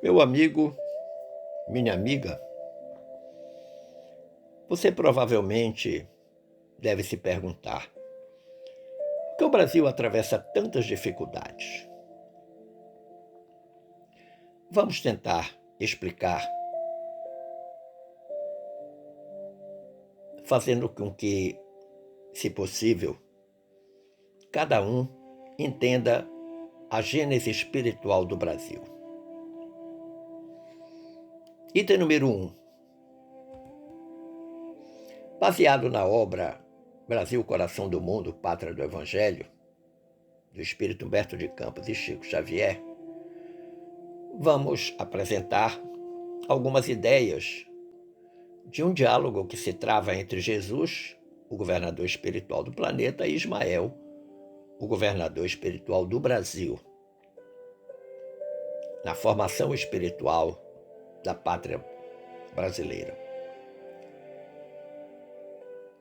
Meu amigo, minha amiga, você provavelmente deve se perguntar: por que o Brasil atravessa tantas dificuldades? Vamos tentar explicar, fazendo com que, se possível, cada um entenda a gênese espiritual do Brasil. Item número 1. Baseado na obra Brasil, Coração do Mundo, Pátria do Evangelho, do Espírito Humberto de Campos e Chico Xavier, vamos apresentar algumas ideias de um diálogo que se trava entre Jesus, o governador espiritual do planeta, e Ismael, o governador espiritual do Brasil, na formação espiritual da pátria brasileira.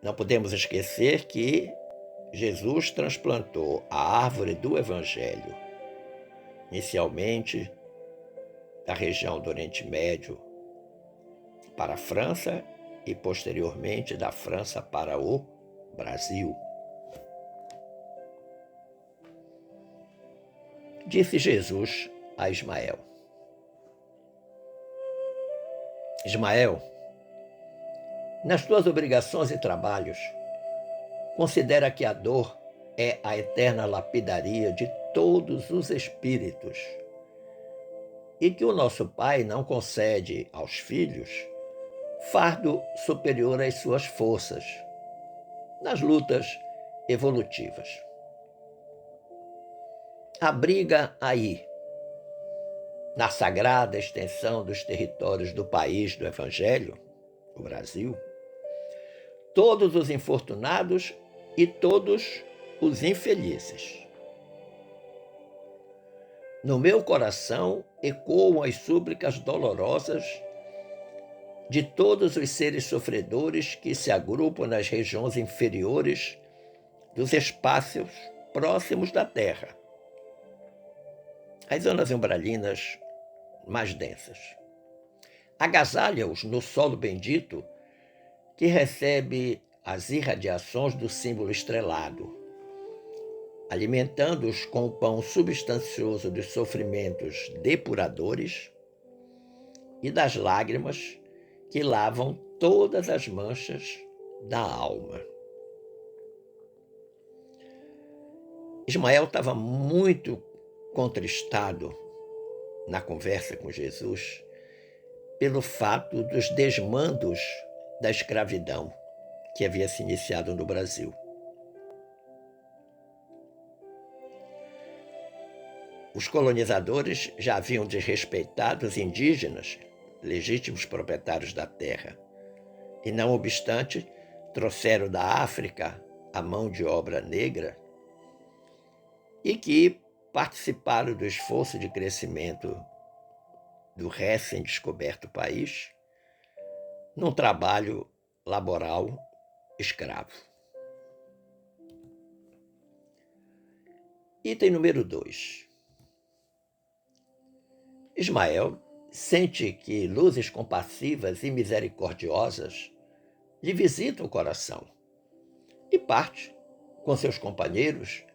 Não podemos esquecer que Jesus transplantou a árvore do Evangelho, inicialmente da região do Oriente Médio para a França e posteriormente da França para o Brasil. Disse Jesus a Ismael: Ismael, nas tuas obrigações e trabalhos, considera que a dor é a eterna lapidaria de todos os espíritos e que o nosso Pai não concede aos filhos fardo superior às suas forças nas lutas evolutivas. Abriga aí, na sagrada extensão dos territórios do país do Evangelho, o Brasil, todos os infortunados e todos os infelizes. No meu coração ecoam as súplicas dolorosas de todos os seres sofredores que se agrupam nas regiões inferiores dos espaços próximos da Terra, as zonas umbralinas mais densas. Agasalha-os no solo bendito que recebe as irradiações do símbolo estrelado, alimentando-os com o pão substancioso dos sofrimentos depuradores e das lágrimas que lavam todas as manchas da alma. Ismael estava muito contristado na conversa com Jesus pelo fato dos desmandos da escravidão que havia se iniciado no Brasil. Os colonizadores já haviam desrespeitado os indígenas, legítimos proprietários da terra, e, não obstante, trouxeram da África a mão de obra negra e que participaram do esforço de crescimento do recém-descoberto país num trabalho laboral escravo. Item número 2. Ismael sente que luzes compassivas e misericordiosas lhe visitam o coração e parte com seus companheiros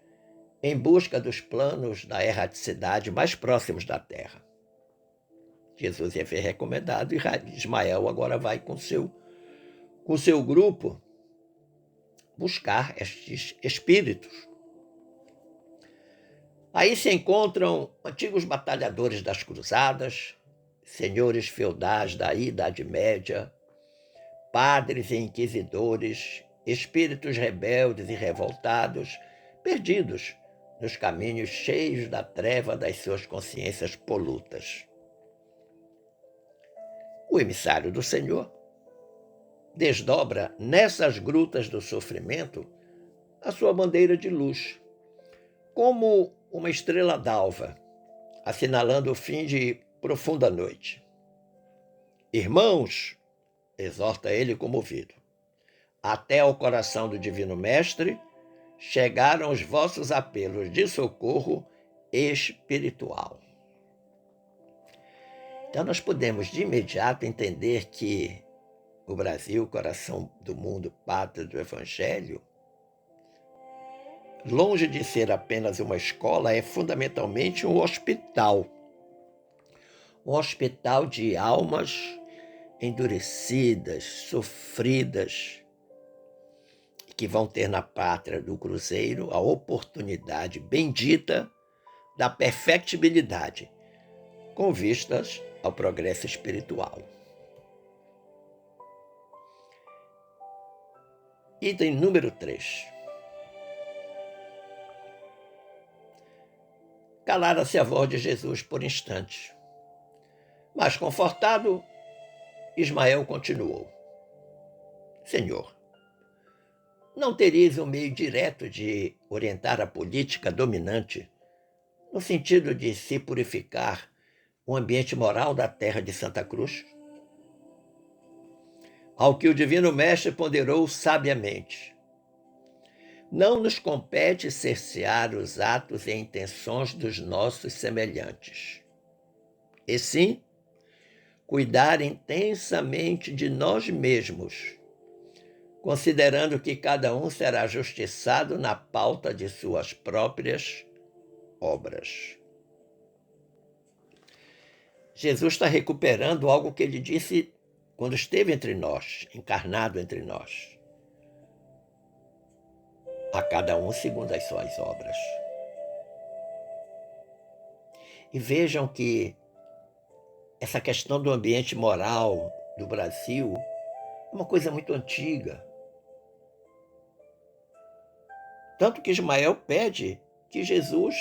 em busca dos planos da erraticidade mais próximos da terra. Jesus ia ser recomendado e Ismael agora vai com seu grupo buscar estes espíritos. Aí se encontram antigos batalhadores das cruzadas, senhores feudais da Idade Média, padres e inquisidores, espíritos rebeldes e revoltados, perdidos nos caminhos cheios da treva das suas consciências polutas. O emissário do Senhor desdobra nessas grutas do sofrimento a sua bandeira de luz, como uma estrela d'alva, assinalando o fim de profunda noite. Irmãos, exorta ele comovido, até ao coração do Divino Mestre chegaram os vossos apelos de socorro espiritual. Então nós podemos de imediato entender que o Brasil, coração do mundo, pátria do Evangelho, longe de ser apenas uma escola, é fundamentalmente um hospital de almas endurecidas, sofridas, que vão ter na pátria do Cruzeiro a oportunidade bendita da perfectibilidade, com vistas ao progresso espiritual. Item número 3. Calara-se a voz de Jesus por instantes. Mas confortado, Ismael continuou: Senhor, não tereis um meio direto de orientar a política dominante no sentido de se purificar o ambiente moral da terra de Santa Cruz? Ao que o Divino Mestre ponderou sabiamente: não nos compete cercear os atos e intenções dos nossos semelhantes, e sim cuidar intensamente de nós mesmos, considerando que cada um será justiçado na pauta de suas próprias obras. Jesus está recuperando algo que ele disse quando esteve entre nós, encarnado entre nós. A cada um segundo as suas obras. E vejam que essa questão do ambiente moral do Brasil é uma coisa muito antiga. Tanto que Ismael pede que Jesus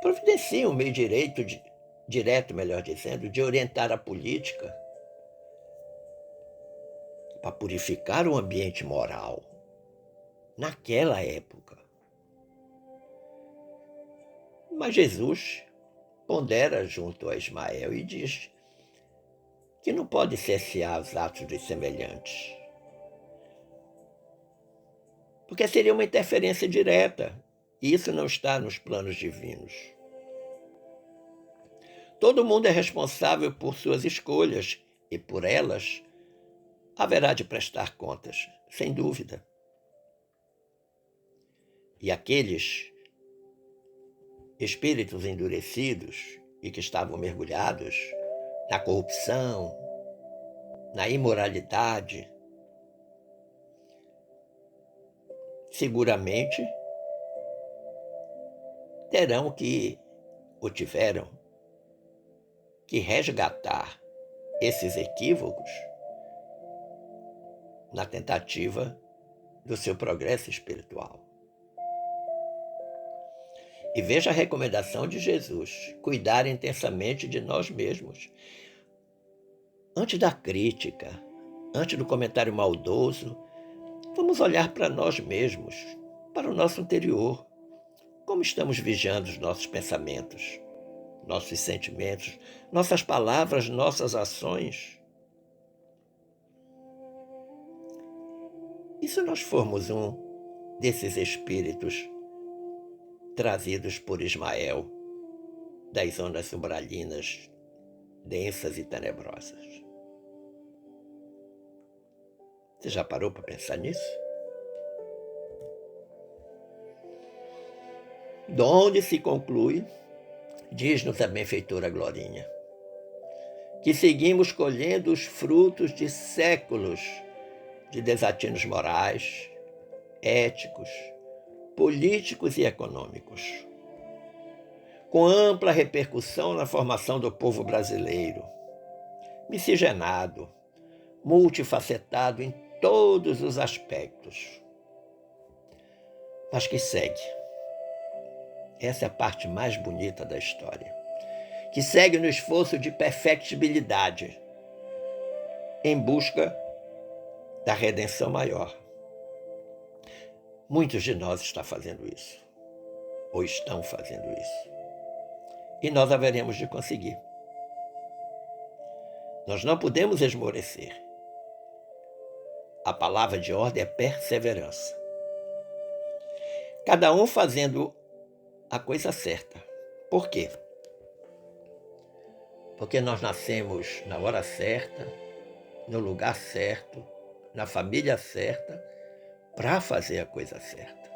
providencie um meio direto, melhor dizendo, de orientar a política para purificar o ambiente moral naquela época. Mas Jesus pondera junto a Ismael e diz que não pode cercear os atos dos semelhantes, porque seria uma interferência direta, e isso não está nos planos divinos. Todo mundo é responsável por suas escolhas e por elas haverá de prestar contas, sem dúvida. E aqueles espíritos endurecidos e que estavam mergulhados na corrupção, na imoralidade, seguramente terão que, ou tiveram, que resgatar esses equívocos na tentativa do seu progresso espiritual. E veja a recomendação de Jesus: cuidar intensamente de nós mesmos. Antes da crítica, antes do comentário maldoso, vamos olhar para nós mesmos, para o nosso interior. Como estamos vigiando os nossos pensamentos, nossos sentimentos, nossas palavras, nossas ações? E se nós formos um desses espíritos trazidos por Ismael, das zonas umbralinas densas e tenebrosas? Você já parou para pensar nisso? De onde se conclui, diz-nos a benfeitora Glorinha, que seguimos colhendo os frutos de séculos de desatinos morais, éticos, políticos e econômicos, com ampla repercussão na formação do povo brasileiro, miscigenado, multifacetado em todos os aspectos, mas que segue. Essa é a parte mais bonita da história, que segue no esforço de perfectibilidade, em busca da redenção maior. Muitos de nós estão fazendo isso, ou estão fazendo isso, e nós haveremos de conseguir. Nós não podemos esmorecer. A palavra de ordem é perseverança. Cada um fazendo a coisa certa. Por quê? porque nós nascemos na hora certa, no lugar certo, na família certa, para fazer a coisa certa.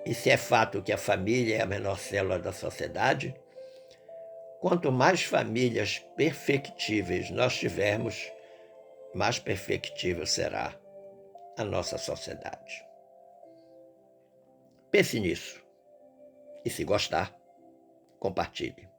E se é fato que a família é a menor célula da sociedade, quanto mais famílias perfectíveis nós tivermos, mais perfectível será a nossa sociedade. Pense nisso. E se gostar, compartilhe.